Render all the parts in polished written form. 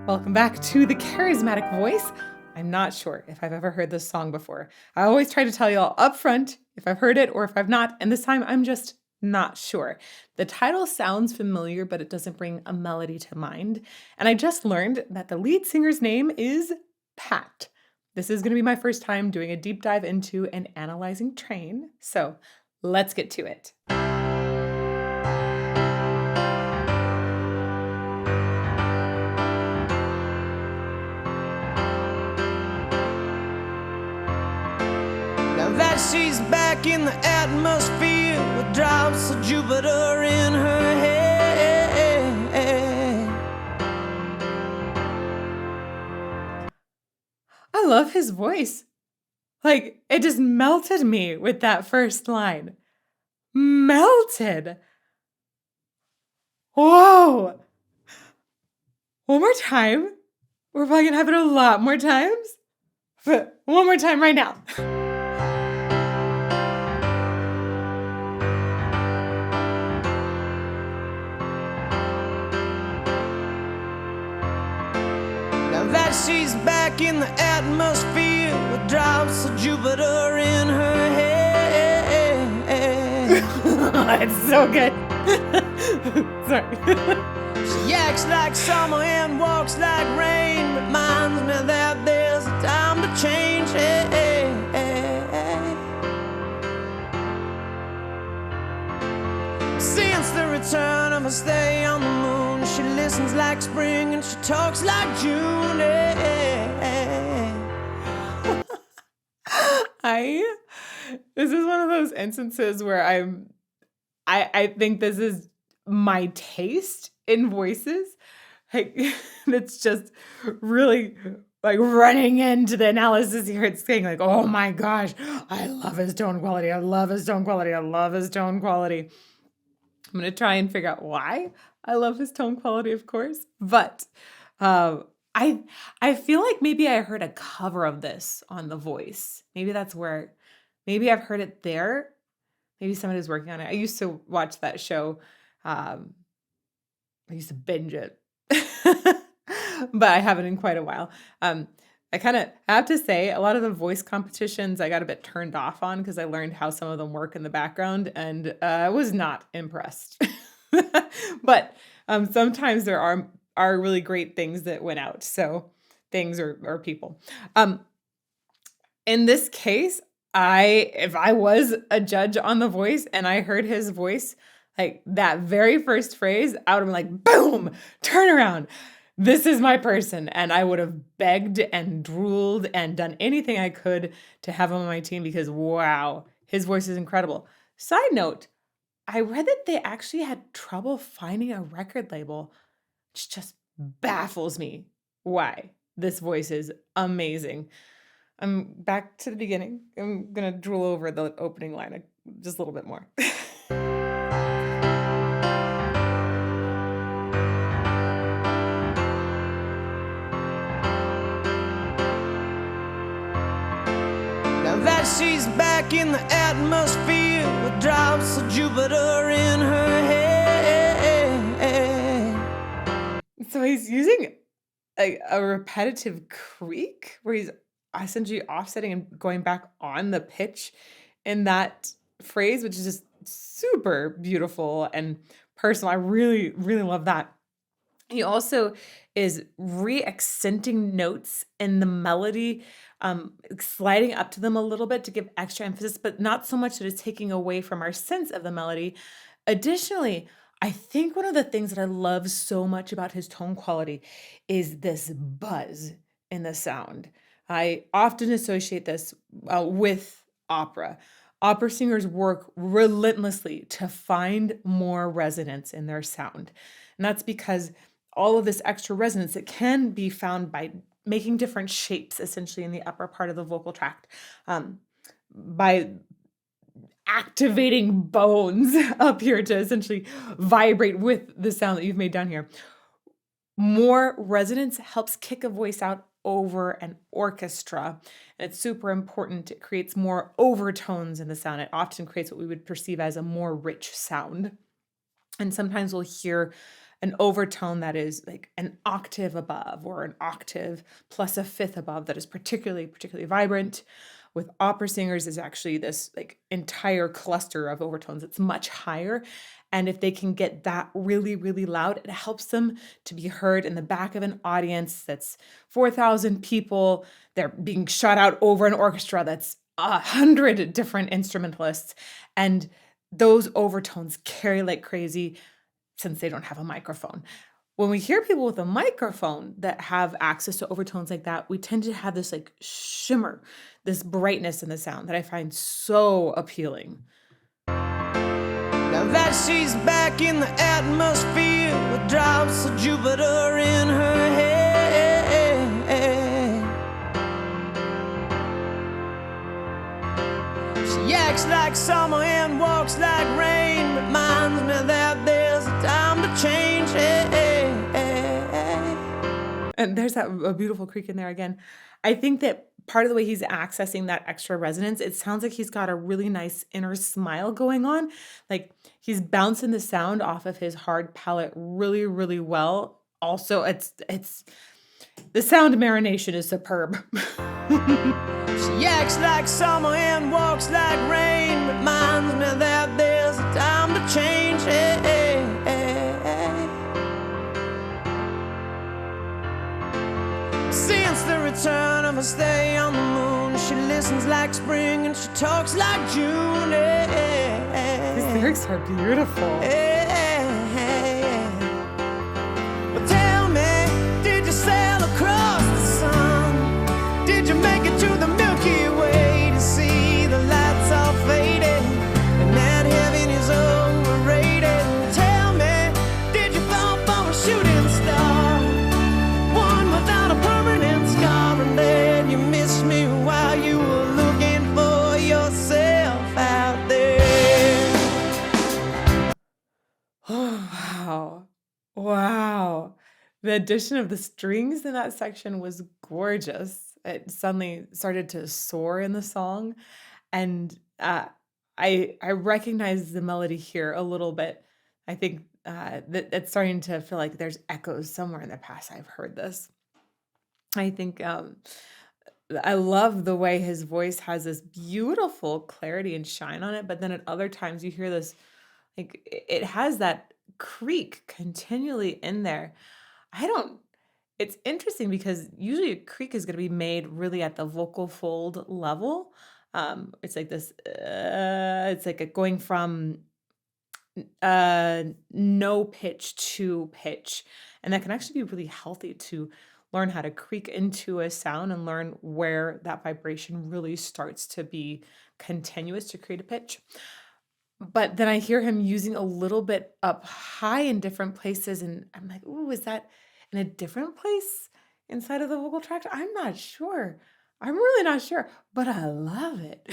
Welcome back to the Charismatic Voice. I'm not sure if I've ever heard this song before. I always try to tell you all up front if I've heard it or if I've not, and this time I'm just not sure. The title sounds familiar, but it doesn't bring a melody to mind. And I just learned that the lead singer's name is Pat. This is going to be my first time doing a deep dive into and analyzing Train, so let's get to it. Now that she's back in the atmosphere with drops of Jupiter in her head, I love his voice. Like, it just melted me with that first line. Melted. Whoa. One more time. We're probably gonna have it a lot more times. But one more time right now. now that she's back in the atmosphere with drops of Jupiter in her head. It's so good. Sorry. She acts like summer and walks like rain, reminds me that there's a time to change. Since the return of her stay on the moon, she listens like spring and she talks like June. This is one of those instances where I think this is my taste in voices. Like, it's just really like running into the analysis here. It's saying like, oh my gosh, I love his tone quality. I love his tone quality. I love his tone quality. I'm going to try and figure out why I love his tone quality, of course. But I feel like maybe I heard a cover of this on The Voice. Maybe that's where, maybe I've heard it there. Maybe somebody was working on it. I used to watch that show. I used to binge it, but I haven't in quite a while. I kind of have to say a lot of the voice competitions I got a bit turned off on because I learned how some of them work in the background, and I was not impressed. But sometimes there are really great things that went out. So things or people. In this case, if I was a judge on The Voice and I heard his voice, like that very first phrase, I would have been like, boom, turn around. This is my person. And I would have begged and drooled and done anything I could to have him on my team because, wow, his voice is incredible. Side note, I read that they actually had trouble finding a record label, which just baffles me why this voice is amazing. I'm back to the beginning. I'm going to drool over the opening line just a little bit more. Now that she's back in the atmosphere with drops of Jupiter in her head. So he's using a repetitive creak where he's essentially offsetting and going back on the pitch in that phrase, which is just super beautiful and personal. I really, really love that. He also is re-accenting notes in the melody, sliding up to them a little bit to give extra emphasis, but not so much that it's taking away from our sense of the melody. Additionally, I think one of the things that I love so much about his tone quality is this buzz in the sound. I often associate this with opera. Opera singers work relentlessly to find more resonance in their sound. And that's because all of this extra resonance that can be found by making different shapes essentially in the upper part of the vocal tract, by activating bones up here to essentially vibrate with the sound that you've made down here. More resonance helps kick a voice out over an orchestra. And it's super important. It creates more overtones in the sound. It often creates what we would perceive as a more rich sound. And sometimes we'll hear an overtone that is like an octave above or an octave plus a fifth above that is particularly vibrant. With opera singers is actually this like entire cluster of overtones. It's much higher. And if they can get that really loud, it helps them to be heard in the back of an audience that's 4,000 people. They're being shot out over an orchestra that's 100 different instrumentalists. And those overtones carry like crazy since they don't have a microphone. When we hear people with a microphone that have access to overtones like that, we tend to have this like shimmer, this brightness in the sound that I find so appealing. Now that she's back in the atmosphere with drops of Jupiter in her head. She acts like summer and walks like rain. Reminds me that there's a time to change. And there's a beautiful creak in there again. I think that part of the way he's accessing that extra resonance, it sounds like he's got a really nice inner smile going on. Like he's bouncing the sound off of his hard palate really well. Also, it's the sound marination is superb. She acts like summer and walks like rain. Reminds me that there's a time to change. Since the return of her stay on the moon, she listens like spring and she talks like June. These lyrics are beautiful. Well, tell me, did you sail across the sun? Did you make it to the Milky Way to see the lights all faded and that heaven is overrated? Tell me, did you fall for a shooting star? One without a permanent scar, and then you missed me while you were looking for yourself out there. Wow. The addition of the strings in that section was gorgeous. It suddenly started to soar in the song. And I recognize the melody here a little bit. I think that it's starting to feel like there's echoes somewhere in the past I've heard this. I think I love the way his voice has this beautiful clarity and shine on it, but then at other times you hear this, like it has that creak continually in there. It's interesting because usually a creak is going to be made really at the vocal fold level. It's like this, it's like going from no pitch to pitch. And that can actually be really healthy to learn how to creak into a sound and learn where that vibration really starts to be continuous to create a pitch. But then I hear him using a little bit up high in different places, and I'm like, "Ooh, is that in a different place inside of the vocal tract?" I'm not sure. I'm really not sure, but I love it.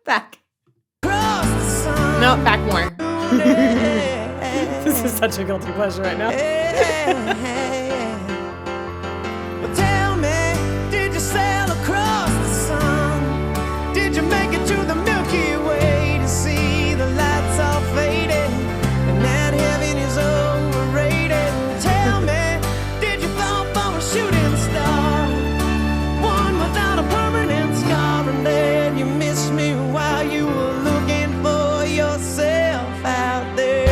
Back. Across the sun. No, back more. This is such a guilty pleasure right now. Well, tell me, did you sail across the sun? Did you make it to the Milky Way to see the lights all faded and that heaven is overrated? Tell me, did you fall for a shooting star? One without a permanent scar, and then you missed me while you were looking for yourself out there.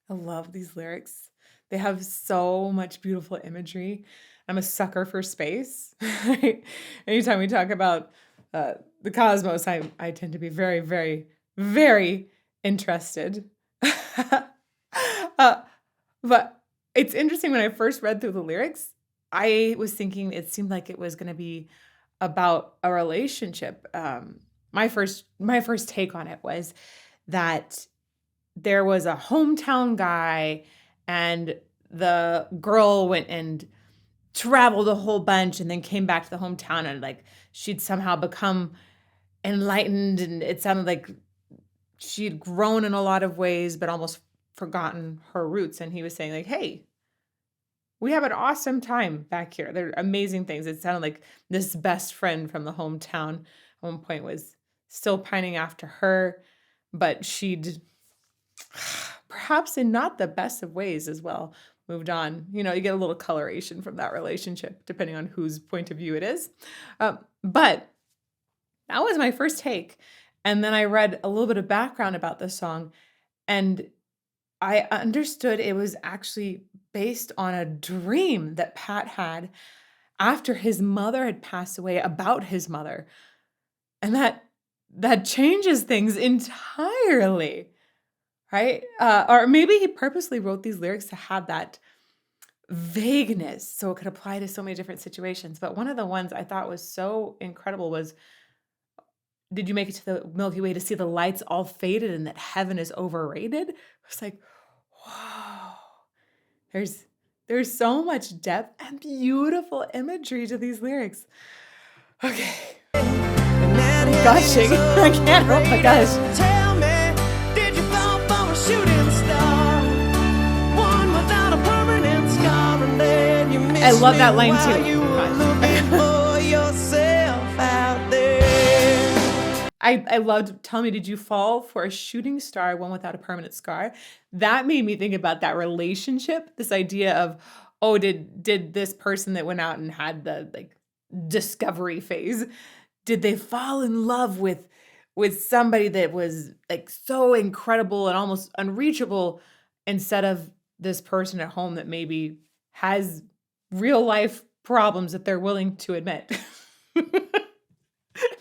I love these lyrics. They have so much beautiful imagery. I'm a sucker for space. Anytime we talk about the cosmos, I tend to be very interested. But it's interesting when I first read through the lyrics, I was thinking it seemed like it was going to be about a relationship. My first take on it was that there was a hometown guy and the girl went and traveled a whole bunch and then came back to the hometown and like she'd somehow become enlightened, and it sounded like she'd grown in a lot of ways but almost forgotten her roots. And he was saying like, hey, we have an awesome time back here. There are amazing things. It sounded like this best friend from the hometown at one point was still pining after her. but she'd, perhaps in not the best of ways as well, moved on. You know, you get a little coloration from that relationship, depending on whose point of view it is. But that was my first take. And then I read a little bit of background about the song, and I understood it was actually based on a dream that Pat had after his mother had passed away, about his mother. And that changes things entirely, right? Or maybe he purposely wrote these lyrics to have that vagueness so it could apply to so many different situations. But one of the ones I thought was so incredible was, did you make it to the Milky Way to see the lights all faded and that heaven is overrated? I was like, whoa, there's so much depth and beautiful imagery to these lyrics. Okay. I'm gushing. I can't help but gush. Tell me, did you fall from a shooting star? One without a permanent scar, and then you missed I love that me line while too. you were looking for yourself out there. I loved, tell me, did you fall for a shooting star, one without a permanent scar? That made me think about that relationship, this idea of, oh, did this person that went out and had the like discovery phase, did they fall in love with somebody that was like so incredible and almost unreachable, instead of this person at home that maybe has real life problems that they're willing to admit?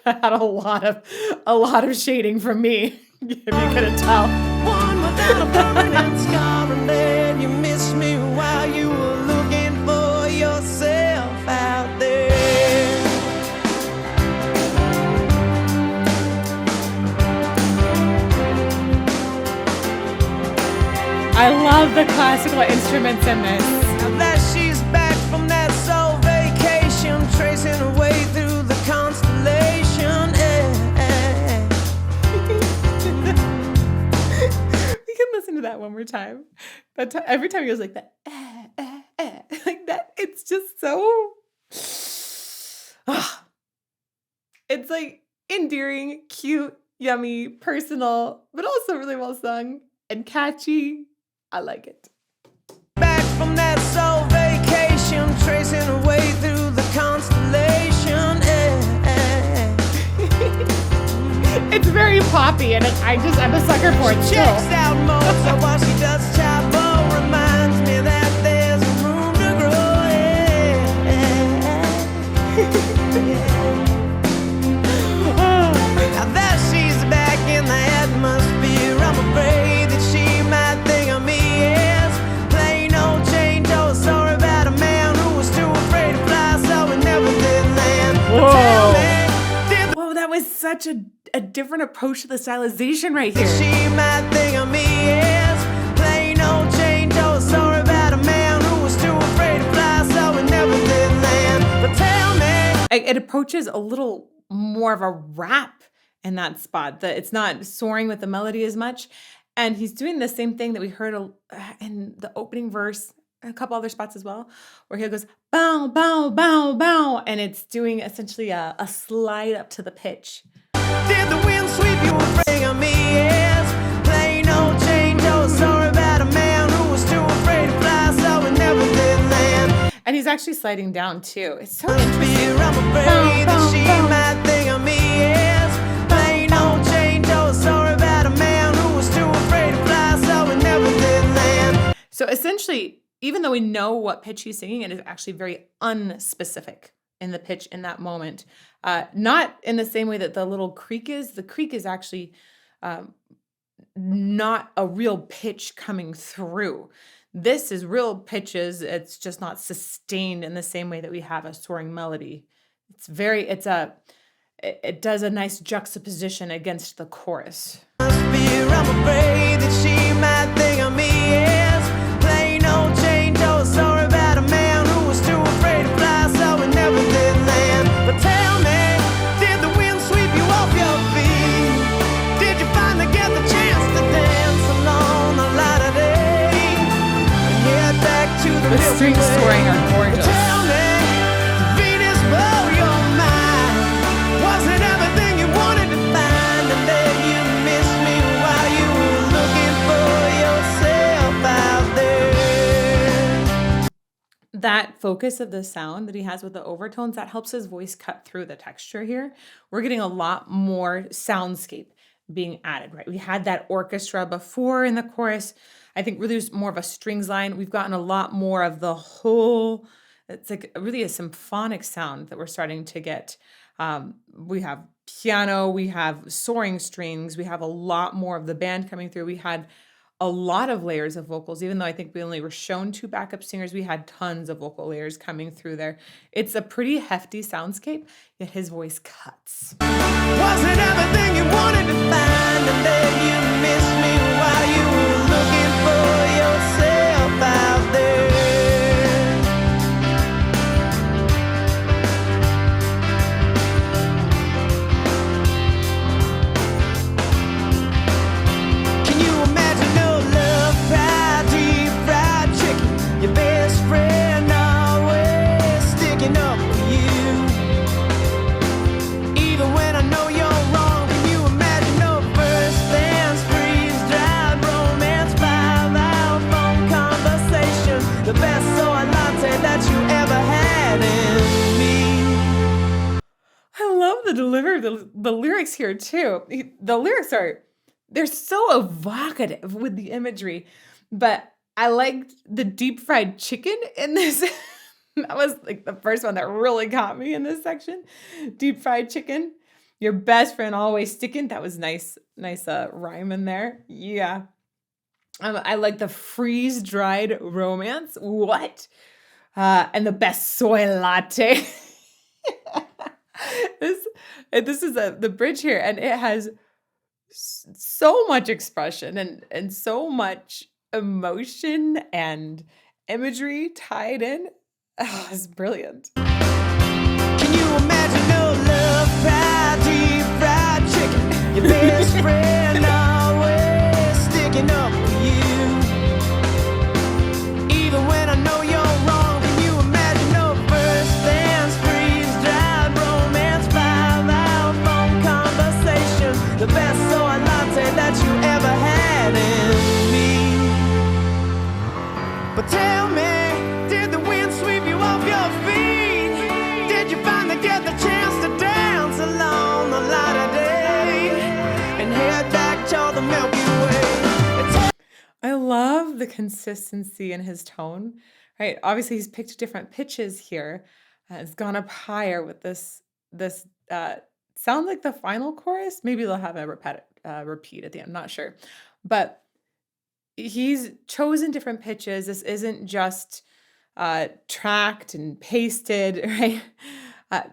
I had a lot of shading from me, if you couldn't tell. One without a permanent scar, and then you missed me while you were looking for yourself out there. I love the classical instruments in this. Now that she's back from that soul vacation, tracing her way through the constellation. We can listen to that one more time. But every time he goes like that, like that, it's just so. It's like endearing, cute, yummy, personal, but also really well sung and catchy. I like it. Back from that soul vacation, tracing her way through the constellation. It's very poppy, and I'm a sucker for it still. Checks out Mozart while she does chapel. Reminds me that there's room to grow. Now that she's back in the atmosphere, I'm afraid that she might think of me as plain old Jane Doe. Sorry about a man who was too afraid to fly, so we never did land. But tell me, Whoa, that was such a different approach to the stylization right here. she might think of me as plain old Jane Doe. Sorry about a man who was too afraid to fly, so we never did land. But tell me, It approaches a little more of a rap in that spot. That it's not soaring with the melody as much, and he's doing the same thing that we heard in the opening verse, a couple other spots as well, where he goes bow, bow, bow, bow, and it's doing essentially a slide up to the pitch. did the wind sweep you afraid of me as plain old Jane Doe? Sorry about a man who was too afraid to fly, so we never did land. And he's actually sliding down too. It's so Fear, I'm afraid that she might think of me as plain old Jane Doe. Sorry about a man who was too afraid to fly, so we never did land. So essentially, even though we know what pitch he's singing, it is actually very unspecific in the pitch in that moment. Not in the same way that the little creak is. The creak is actually not a real pitch coming through. This is real pitches. It's just not sustained in the same way that we have a soaring melody. It does a nice juxtaposition against the chorus. Fear, I'm afraid that she might think of me as plain old Jane Doe. Sorry about a man who was too afraid to fly, so we never did land. But tell me, did the wind sweep you off your feet? Did you finally get the chance to dance along the light of day? And head back to the The Milky strings Way? soaring are gorgeous. Tell me, Venus blow your mind? Was it everything you wanted to find? And then you missed me that focus of the sound that he has with the overtones, that helps his voice cut through the texture here. We're getting a lot more soundscape being added, right? We had that orchestra before in the chorus. I think really there's more of a strings line. We've gotten a lot more of the whole, it's like really a symphonic sound that we're starting to get. We have piano, we have soaring strings, we have a lot more of the band coming through. We had a lot of layers of vocals, even though I think we only were shown two backup singers, we had tons of vocal layers coming through there. It's a pretty hefty soundscape, yet his voice cuts. Wasn't everything you wanted to find, and then you missed me while you were looking for yourself out there. Can you imagine no love, fried, deep fried chicken? Your best friend always sticking up for you. Even when I know you're wrong, can you imagine no first dance, freeze-dried romance, 5-hour phone conversation, the best soy latte that you ever had in me? I love the delivery, the lyrics here too. The lyrics they're so evocative with the imagery, but I liked the deep fried chicken in this. That was like the first one that really got me in this section. Deep fried chicken. Your best friend always sticking. That was nice rhyme in there. Yeah. I like the freeze dried romance. What? And the best soy latte. This is the bridge here, and it has so much expression and so much emotion and imagery tied in. Oh, it's brilliant. Can you imagine no love, fried, deep fried chicken? Your best friend always sticking up for you. Even when I know you're wrong, can you imagine no first dance, freeze-dried romance, 5-hour phone conversation, the best soy latte that you ever had in me? But tell me, did the wind sweep you off your feet? Did you finally get the chance to dance along the light of day and head back to the Milky Way? I love the consistency in his tone, right? Obviously, he's picked different pitches here. It's gone up higher with this sounds like the final chorus. Maybe they'll have a repeat at the end. I'm not sure, but he's chosen different pitches. This isn't just tracked and pasted, right?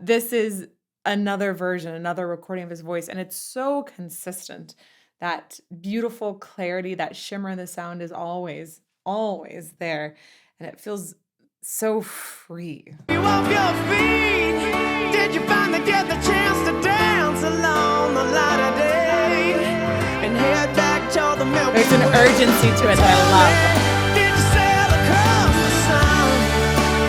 This is another version, another recording of his voice, and it's so consistent. That beautiful clarity, that shimmer in the sound is always there, and it feels so free. You off your feet? Did you finally get the chance to dance along the light of day and head back to the Milky Way? There's an urgency to it that I love. Did you sail across the sun?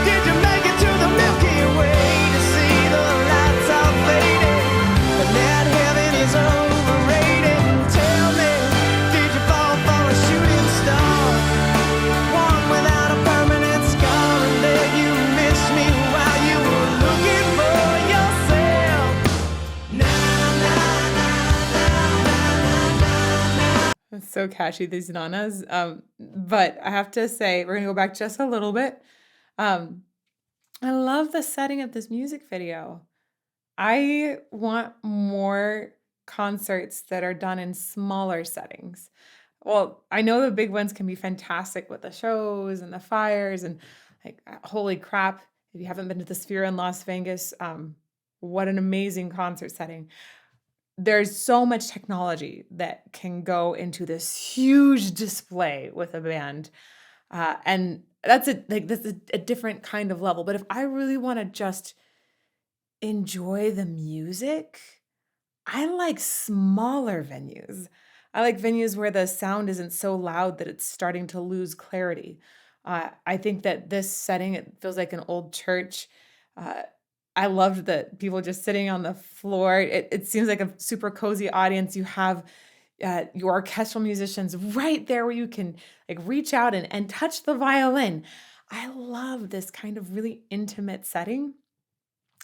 Did you make it to the Milky Way to see the lights all faded? And that heaven is overrated. Tell me, did you fall for a shooting star? One without a permanent scar, and then you missed me while you were looking for yourself. Na na na na na na. It's so catchy, these nanas. But I have to say, we're gonna go back just a little bit. Um, I love the setting of this music video. I want more concerts that are done in smaller settings. Well, I know the big ones can be fantastic with the shows and the fires and like holy crap, if you haven't been to the Sphere in Las Vegas, what an amazing concert setting. There's so much technology that can go into this huge display with a band. And that's a different kind of level. But if I really want to just enjoy the music, I like smaller venues. I like venues where the sound isn't so loud that it's starting to lose clarity. I think that this setting, it feels like an old church. I loved that people just sitting on the floor. It seems like a super cozy audience. You have your orchestral musicians right there where you can like reach out and touch the violin. I love this kind of really intimate setting.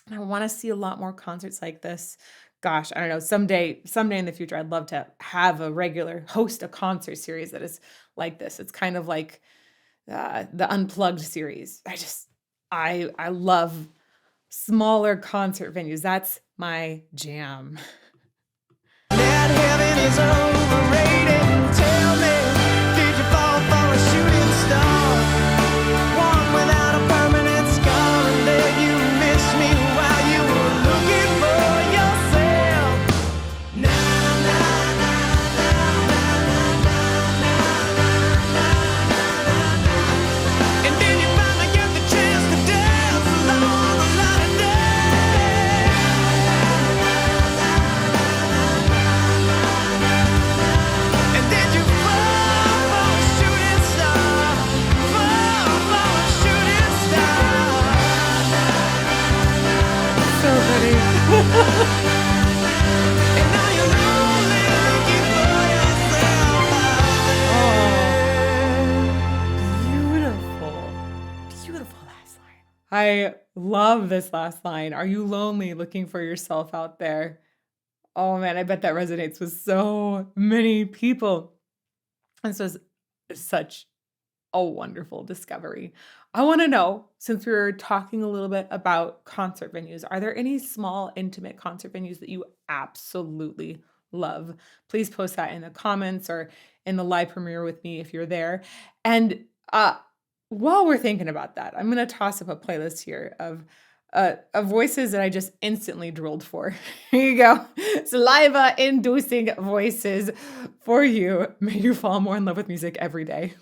And I want to see a lot more concerts like this. Gosh, I don't know. Someday in the future, I'd love to have a regular host a concert series that is like this. It's kind of like the Unplugged series. I love smaller concert venues. That's my jam. That heaven is overrated. Tell me, did you fall for a shooting star? One without a permanent scar, and there you missed me while you were looking for yourself. Na na na na na na na na na. And then you finally get the chance to dance along a lot of days. And then you fall for a shooting star, fall for a shooting star. So pretty. And now you're lonely looking for yourself out there. Beautiful last line. I love this last line. Are you lonely looking for yourself out there? Oh man, I bet that resonates with so many people. And so it's such a wonderful discovery. I want to know, since we were talking a little bit about concert venues, are there any small, intimate concert venues that you absolutely love? Please post that in the comments or in the live premiere with me if you're there. And while we're thinking about that, I'm going to toss up a playlist here of voices that I just instantly drooled for. Here you go. Saliva-inducing voices for you. May you fall more in love with music every day.